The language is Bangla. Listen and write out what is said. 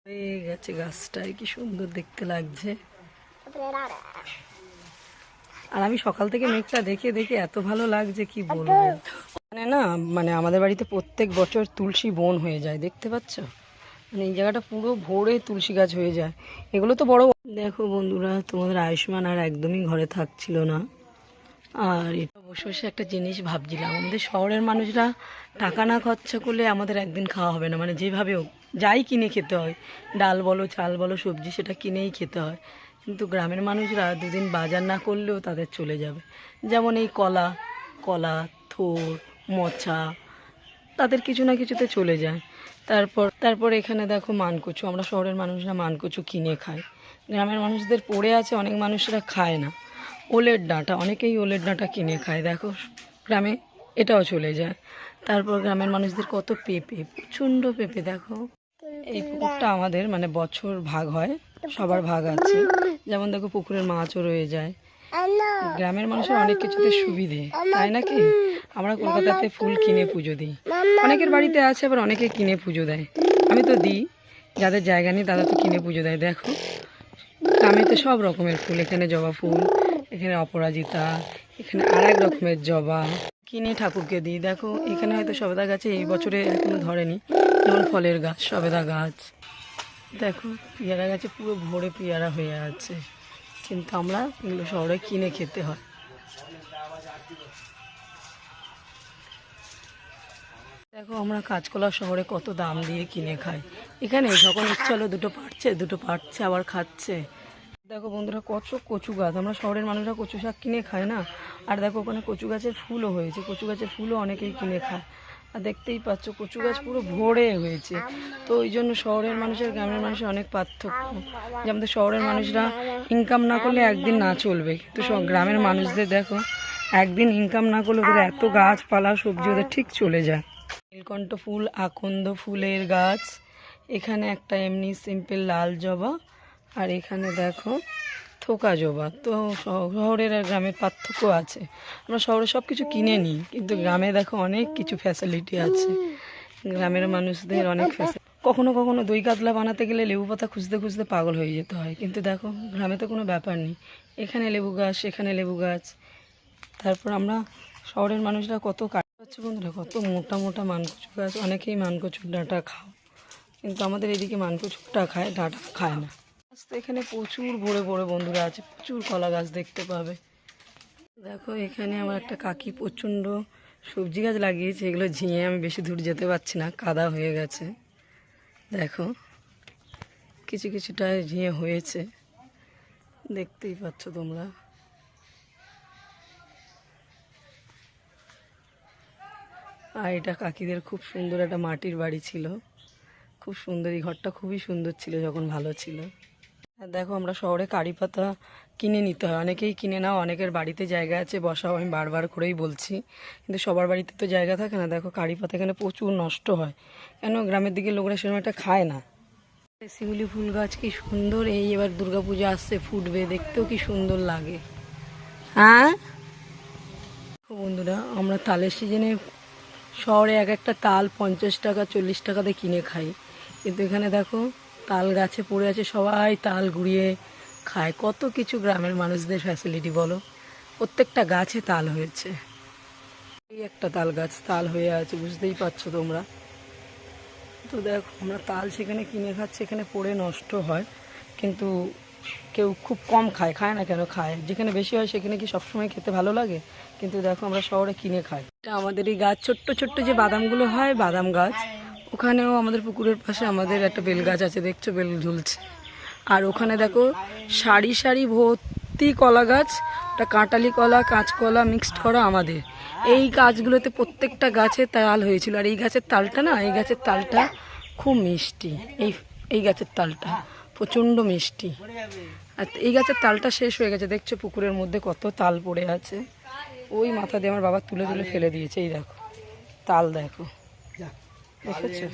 হয়ে গেছে গাছটায়, কি সুন্দর দেখতে লাগছে। আর আমি সকাল থেকে মেঘটা দেখে দেখে এত ভালো লাগছে কি বলবো। মানে আমাদের বাড়িতে প্রত্যেক বছর তুলসী বন হয়ে যায়, দেখতে পাচ্ছ? মানে এই জায়গাটা পুরো ভরে তুলসী গাছ হয়ে যায়। এগুলো তো বড়। দেখো বন্ধুরা, তোমাদের আয়ুষ্মান আর একদমই ঘরে থাকছিল না। আর এটা বসে বসে একটা জিনিস ভাবছিলাম, আমাদের শহরের মানুষরা টাকা না খরচা করলে আমাদের একদিন খাওয়া হবে না। মানে যেভাবে হোক যাই কিনে খেতে হয়, ডাল বলো চাল বলো সবজি, সেটা কিনেই খেতে হয়। কিন্তু গ্রামের মানুষরা দুদিন বাজার না করলেও তাদের চলে যাবে। যেমন এই কলা, থোর, মোচা, তাদের কিছু না কিছুতে চলে যায়। তারপর এখানে দেখো মানকচু, আমরা শহরের মানুষরা মানকচু কিনে খাই। গ্রামের মানুষদের পড়ে আছে, অনেক মানুষরা খায় না। ওলের ডাঁটা, অনেকেই ওলের ডাঁটা কিনে খায়। দেখো গ্রামে এটাও চলে যায়। তারপর গ্রামের মানুষদের কত পেঁপে, প্রচণ্ড পেঁপে। দেখো এই পুকুরটা আমাদের মানে বছর ভাগ হয়, সবার ভাগ আছে। যেমন দেখো পুকুরের মাছও রয়ে যায়। গ্রামের মানুষের অনেক কিছুতে সুবিধে, তাই নাকি? আমরা কলকাতাতে ফুল কিনে পুজো দিই, অনেকের বাড়িতে আছে, আবার অনেকে কিনে পুজো দেয়। আমি তো দিই, যাদের জায়গা নেই তারা তো কিনে পুজো দেয়। দেখো গ্রামেতে সব রকমের ফুল, এখানে জবা ফুল, এখানে অপরাজিতা, এখানে আর এক রকমের জবা কিনে ঠাকুরকে দিই। দেখো এখানে হয়তো সবেদা গাছে এই বছরে এখনো ধরেনি, যেমন ফলের গাছ, সবেদা গাছ। দেখো পেয়ারা গাছে পুরো ভরে পেয়ারা হয়ে আছে, কিন্তু আমরা এগুলো শহরে কিনে খেতে হয়। দেখো আমরা কাঁচকলা শহরে কত দাম দিয়ে কিনে খাই, এখানে যখন ইচ্ছা হলো দুটো পাড়ছে আবার খাচ্ছে। দেখো বন্ধুরা কত কচু গাছ, আমরা শহরের মানুষরা কচু শাক কিনে খায় না। আর দেখো ওখানে কচু গাছের ফুলও হয়েছে, কচু গাছের ফুলও অনেকেই কিনে খায়। আর দেখতেই পাচ্ছ কচু গাছ পুরো ভরে হয়েছে। তো ওই জন্য শহরের মানুষের গ্রামের মানুষের অনেক পার্থক্য। যে আমাদের শহরের মানুষরা ইনকাম না করলে একদিন না চলবে, কিন্তু গ্রামের মানুষদের দেখো একদিন ইনকাম না করলে ওদের এত গাছপালা সবজি ওদের ঠিক চলে যায়। নীলকণ্ঠ ফুল, আকন্দ ফুলের গাছ, এখানে একটা এমনি সিম্পল লাল জবা, আর এখানে দেখো থোকা জবা। তো শহরের আর গ্রামের পার্থক্য আছে। আমরা শহরে সব কিছু কিনে নিই, কিন্তু গ্রামে দেখো অনেক কিছু ফ্যাসিলিটি আছে। গ্রামের মানুষদের অনেক ফ্যাসিলিটি। কখনো কখনো দই কাতলা বানাতে গেলে লেবু পাতা খুঁজতে খুঁজতে পাগল হয়ে যেতে হয়, কিন্তু দেখো গ্রামে তো কোনো ব্যাপার নেই, এখানে লেবু গাছ সেখানে লেবু গাছ। তারপর আমরা শহরের মানুষরা কত কাটছে বন্ধুরা, কত মোটা মোটা মানকচু গাছ, অনেকেই মানকচুর ডাঁটা খাও, কিন্তু আমাদের এদিকে মানকচুরটা খায়, ডাঁটা খায় না। তো এখানে প্রচুর ভরে ভরে বন্ধুরা আছে, প্রচুর কলা গাছ দেখতে পাবে। দেখো এখানে আমার একটা কাকি প্রচণ্ড সবজি গাছ লাগিয়েছে, এগুলো ঝিঁয়ে আমি বেশি দূর যেতে পারছি না, কাদা হয়ে গেছে। দেখো কিছু কিছুটায় ঝিঁয়ে হয়েছে, দেখতেই পাচ্ছ তোমরা। আর এটা কাকিদের খুব সুন্দর একটা মাটির বাড়ি ছিল, খুব সুন্দর, এই ঘরটা খুবই সুন্দর ছিল যখন ভালো ছিল। আর দেখো আমরা শহরে কারি পাতা কিনে নিতে হয়, অনেকেই কিনে নাও, অনেকের বাড়িতে জায়গা আছে বসাও, আমি বারবার করেই বলছি, কিন্তু সবার বাড়িতে তো জায়গা থাকে না। দেখো কারি পাতা এখানে প্রচুর নষ্ট হয়, কেন গ্রামের দিকে লোকরা সেরকম একটা খায় না। শিউলি ফুল গাছ কি সুন্দর, এই এবার দুর্গাপূজা আসছে, ফুটবে, দেখতেও কি সুন্দর লাগে। হ্যাঁ বন্ধুরা, আমরা তালের সিজনে শহরে এক একটা তাল 50 টাকা 40 টাকাতে কিনে খাই, কিন্তু এখানে দেখো তাল গাছে পড়ে আছে, সবাই তাল গুঁড়িয়ে খায়। কত কিছু গ্রামের মানুষদের ফ্যাসিলিটি বলো, প্রত্যেকটা গাছে তাল হয়েছে। এই একটা তাল গাছ তাল হয়ে আছে, বুঝতেই পারছো তোমরা। তো দেখো আমরা তাল সেখানে কিনে খাচ্ছি, এখানে পড়ে নষ্ট হয়, কিন্তু কেউ খুব কম খায়, খায় না কেন, খায়। যেখানে বেশি হয় সেখানে কি সবসময় খেতে ভালো লাগে, কিন্তু দেখো আমরা শহরে কিনে খাই। এটা আমাদের এই গাছ, ছোট্ট ছোট্ট যে বাদামগুলো হয়, বাদাম গাছ, ওখানেও আমাদের পুকুরের পাশে আমাদের একটা বেল গাছ আছে, দেখছো বেল ঝুলছে। আর ওখানে দেখো সারি সারি ভর্তি কলা গাছ, ওটা কাঁটালি কলা কাঁচকলা মিক্সড করা আমাদের। এই গাছগুলোতে প্রত্যেকটা গাছে তাল হয়েছিল, আর এই গাছের তালটা না, এই গাছের তালটা খুব মিষ্টি, এই গাছের তালটা প্রচণ্ড মিষ্টি। আর এই গাছের তালটা শেষ হয়ে গেছে, দেখছো পুকুরের মধ্যে কত তাল পড়ে আছে, ওই মাথা দিয়ে আমার বাবা তুলে তুলে ফেলে দিয়েছে। এই দেখো তাল, দেখো দেখেছো।